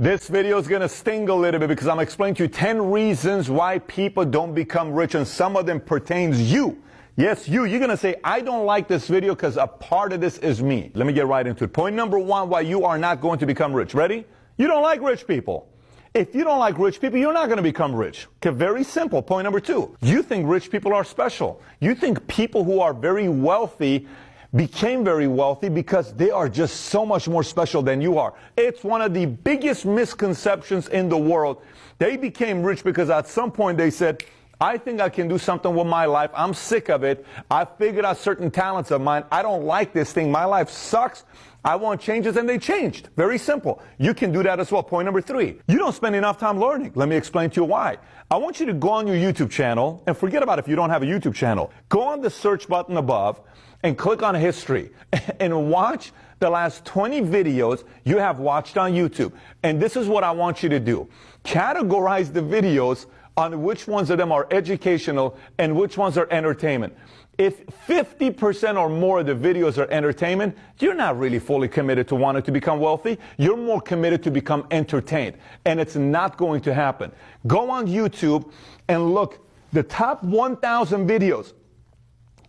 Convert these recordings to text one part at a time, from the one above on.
This video is going to sting a little bit because I'm explaining to you 10 reasons why people don't become rich, and some of them pertains you. Yes, you. You're going to say, I don't like this video because a part of this is me. Let me get right into it. Point number one, why you are not going to become rich. Ready? You don't like rich people. If you don't like rich people, you're not going to become rich. Okay, very simple. Point number two, you think rich people are special. You think people who are very wealthy became very wealthy because they are just so much more special than you are. It's one of the biggest misconceptions in the world. They became rich because at some point they said, I think I can do something with my life. I'm sick of it. I figured out certain talents of mine. I don't like this thing. My life sucks. I want changes, and they changed. Very simple. You can do that as well. Point number three, you don't spend enough time learning. Let me explain to you why. I want you to go on your YouTube channel, and forget about if you don't have a YouTube channel. Go on the search button above and click on history and watch the last 20 videos you have watched on YouTube. And this is what I want you to do. Categorize the videos on which ones of them are educational and which ones are entertainment. If 50% or more of the videos are entertainment, you're not really fully committed to wanting to become wealthy. You're more committed to become entertained. And it's not going to happen. Go on YouTube and look, the top 1,000 videos.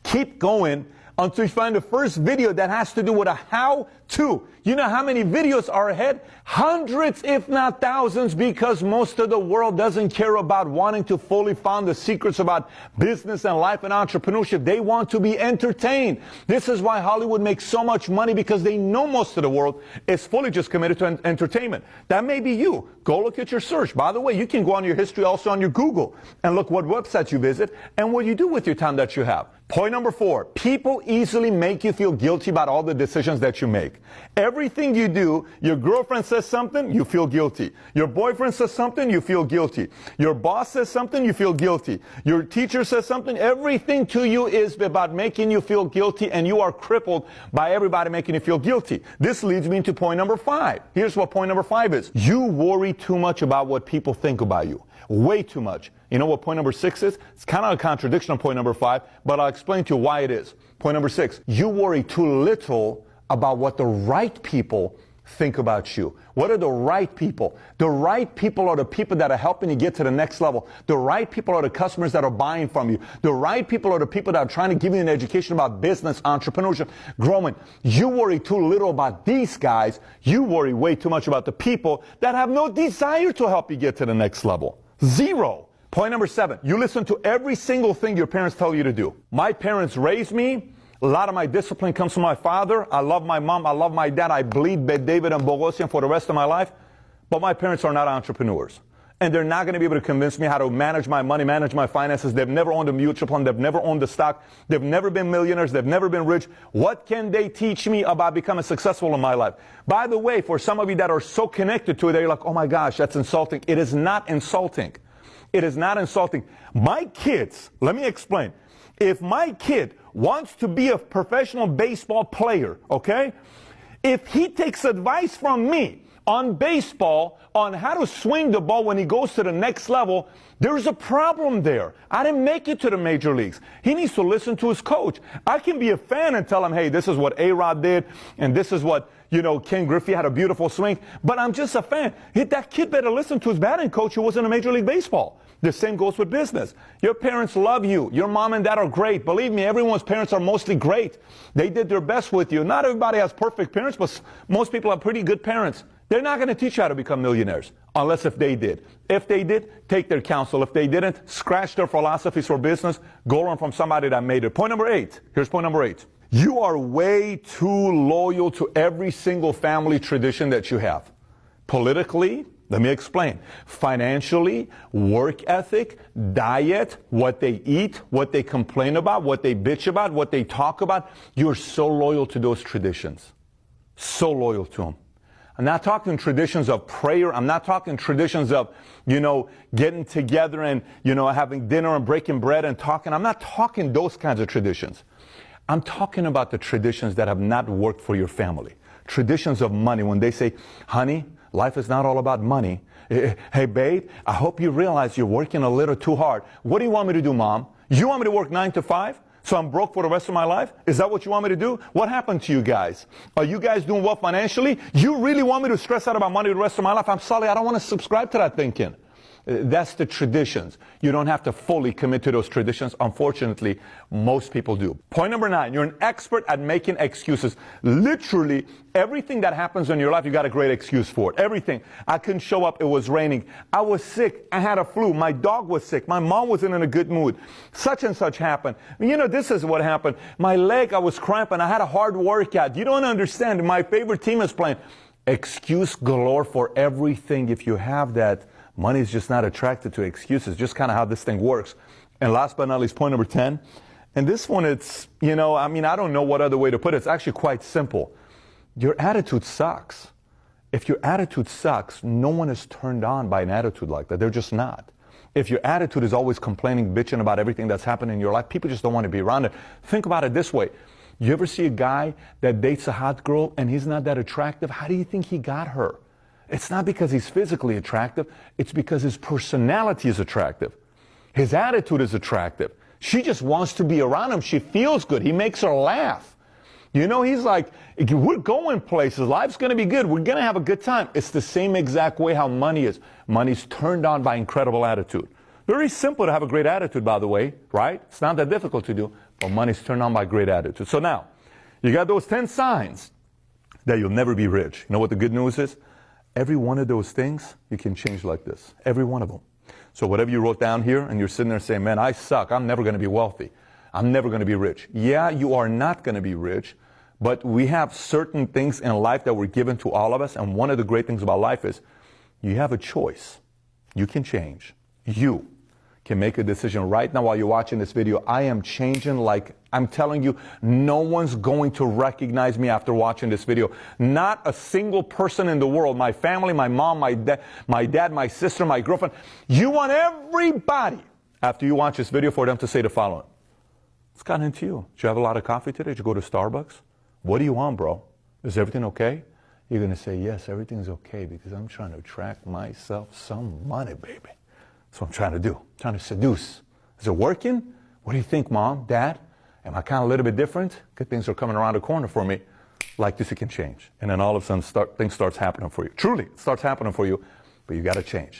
Keep going until you find the first video that has to do with a how-to. You know how many videos are ahead? Hundreds, if not thousands, because most of the world doesn't care about wanting to fully find the secrets about business and life and entrepreneurship. They want to be entertained. This is why Hollywood makes so much money, because they know most of the world is fully just committed to entertainment. That may be you. Go look at your search. By the way, you can go on your history also on your Google and look what websites you visit and what you do with your time that you have. Point number four, people easily make you feel guilty about all the decisions that you make. Everything you do, your girlfriend says something, you feel guilty. Your boyfriend says something, you feel guilty. Your boss says something, you feel guilty. Your teacher says something. Everything to you is about making you feel guilty, and you are crippled by everybody making you feel guilty. This leads me into point number five. Here's what point number five is. You worry too much about what people think about you. Way too much. You know what point number six is? It's kind of a contradiction on point number five, but I'll explain to you why it is. Point number six, you worry too little about what the right people think about you. What are the right people? The right people are the people that are helping you get to the next level. The right people are the customers that are buying from you. The right people are the people that are trying to give you an education about business, entrepreneurship, growing. You worry too little about these guys. You worry way too much about the people that have no desire to help you get to the next level. Zero. Point number seven, you listen to every single thing your parents tell you to do. My parents raised me. A lot of my discipline comes from my father. I love my mom. I love my dad. I bleed David and Bogosian for the rest of my life. But my parents are not entrepreneurs. And they're not going to be able to convince me how to manage my money, manage my finances. They've never owned a mutual fund. They've never owned a stock. They've never been millionaires. They've never been rich. What can they teach me about becoming successful in my life? By the way, for some of you that are so connected to it, they're like, oh my gosh, that's insulting. It is not insulting. It is not insulting. My kids, let me explain. If my kid wants to be a professional baseball player, okay? If he takes advice from me on baseball, on how to swing the ball when he goes to the next level, there's a problem there. I didn't make it to the major leagues. He needs to listen to his coach. I can be a fan and tell him, hey, this is what A-Rod did, and this is what, Ken Griffey had a beautiful swing, but I'm just a fan. That kid better listen to his batting coach who was in a Major League Baseball. The same goes with business. Your parents love you. Your mom and dad are great. Believe me, everyone's parents are mostly great. They did their best with you. Not everybody has perfect parents, but most people have pretty good parents. They're not going to teach you how to become millionaires, unless if they did. If they did, take their counsel. If they didn't, scratch their philosophies for business. Go learn from somebody that made it. Point number eight. Here's point number eight. You are way too loyal to every single family tradition that you have. Politically, let me explain. Financially, work ethic, diet, what they eat, what they complain about, what they bitch about, what they talk about. You're so loyal to those traditions. So loyal to them. I'm not talking traditions of prayer. I'm not talking traditions of, getting together and, having dinner and breaking bread and talking. I'm not talking those kinds of traditions. I'm talking about the traditions that have not worked for your family. Traditions of money. When they say, honey, life is not all about money. Hey, babe, I hope you realize you're working a little too hard. What do you want me to do, Mom? You want me to work 9 to 5? So I'm broke for the rest of my life? Is that what you want me to do? What happened to you guys? Are you guys doing well financially? You really want me to stress out about money the rest of my life? I'm sorry, I don't want to subscribe to that thinking. That's the traditions. You don't have to fully commit to those traditions. Unfortunately, most people do. Point number 9, you're an expert at making excuses. Literally, everything that happens in your life, you got a great excuse for it. Everything. I couldn't show up. It was raining. I was sick. I had a flu. My dog was sick. My mom wasn't in a good mood. Such and such happened. You know, this is what happened. My leg, I was cramping. I had a hard workout. You don't understand. My favorite team is playing. Excuse galore for everything. If you have that, money is just not attracted to excuses, just kind of how this thing works. And last but not least, point number 10. And this one, it's, you know, I mean, I don't know what other way to put it. It's actually quite simple. Your attitude sucks. If your attitude sucks, no one is turned on by an attitude like that. They're just not. If your attitude is always complaining, bitching about everything that's happening in your life, people just don't want to be around it. Think about it this way. You ever see a guy that dates a hot girl and he's not that attractive? How do you think he got her? It's not because he's physically attractive. It's because his personality is attractive. His attitude is attractive. She just wants to be around him. She feels good. He makes her laugh. You know, he's like, we're going places. Life's going to be good. We're going to have a good time. It's the same exact way how money is. Money's turned on by incredible attitude. Very simple to have a great attitude, by the way, right? It's not that difficult to do, but money's turned on by great attitude. So now, you got those 10 signs that you'll never be rich. You know what the good news is? Every one of those things you can change like this. Every one of them. So whatever you wrote down here and you're sitting there saying, man, I suck. I'm never going to be wealthy. I'm never going to be rich. Yeah, you are not going to be rich, but we have certain things in life that were given to all of us. And one of the great things about life is you have a choice. You can change. You can make a decision right now while you're watching this video. I am changing, like I'm telling you, no one's going to recognize me after watching this video. Not a single person in the world, my family, my mom, my dad, my sister, my girlfriend. You want everybody, after you watch this video, for them to say the following. What's gotten into you? Did you have a lot of coffee today? Did you go to Starbucks? What do you want, bro? Is everything okay? You're going to say, yes, everything's okay because I'm trying to attract myself some money, baby. That's what I'm trying to do. I'm trying to seduce. Is it working? What do you think, Mom, Dad? Am I kind of a little bit different? Good things are coming around the corner for me. Like this, it can change. And then all of a sudden, things starts happening for you. Truly, it starts happening for you, but you got to change.